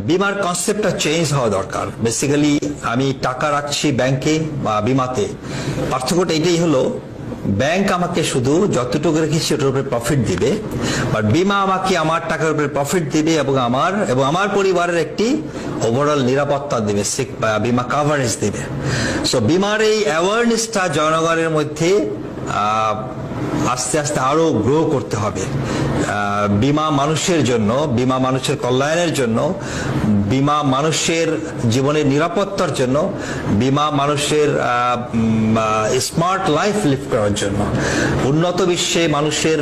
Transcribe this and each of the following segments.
বিমার কনসেপ্টটা চেঞ্জ হওয়া দরকার। বেসিক্যালি আমি টাকা রাখছি ব্যাংকে বা বিমাতে, পার্থক্যটা এটাই হলো, ব্যাংক আমাকে শুধু যতটুকু রেখেছি ওটার উপরে প্রফিট দিবে, বাট বিমা আমাকে আমার টাকার উপরে প্রফিট দিবে এবং আমার পরিবারের একটি ওভারঅল নিরাপত্তা দিবে, বিমা কাভারেজ দিবে। সো বিমার এই অ্যাওয়ারনেসটা জনগণের মধ্যে আস্তে আস্তে আরো গ্রো করতে হবে। বিমা মানুষের জন্য, বিমা মানুষের কল্যাণের জন্য, বিমা মানুষের জীবনের নিরাপত্তার জন্য, বিমা মানুষের স্মার্ট লাইফ লিভ করার জন্য। উন্নত বিশ্বে মানুষের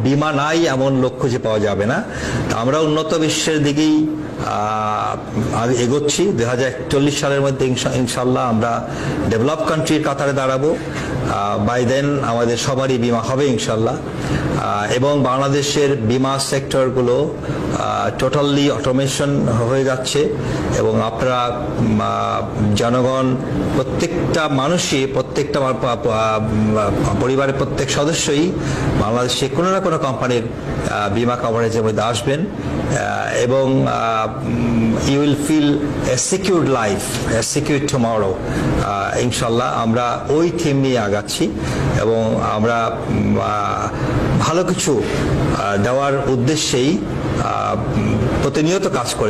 বিমা নাই এমন লোক খুঁজে পাওয়া যাবে না। আমরা উন্নত বিশ্বের দিকেই এগোচ্ছি। 2041 সালের মধ্যে ইনশাল্লাহ আমরা ডেভেলপ কান্ট্রির কাতারে দাঁড়াবো। বাই দেন আমাদের সবারই বিমা হবে ইনশাল্লাহ। এবং বাংলাদেশের বিমা সেক্টরগুলো টোটালি অটোমেশন হয়ে যাচ্ছে এবং আপনারা জনগণ, প্রত্যেকটা মানুষই, প্রত্যেকটা পরিবারের প্রত্যেক সদস্যই বাংলাদেশে কোনো না কোনো কোম্পানির বিমা কভারেজের মধ্যে আসবেন এবং you will feel a secured life, a secured tomorrow. ইনশাল্লাহ আমরা ওই থিম নিয়ে আগাচ্ছি এবং আমরা ভালো কিছু দেওয়ার উদ্দেশ্যেই প্রতিনিয়ত কাজ করে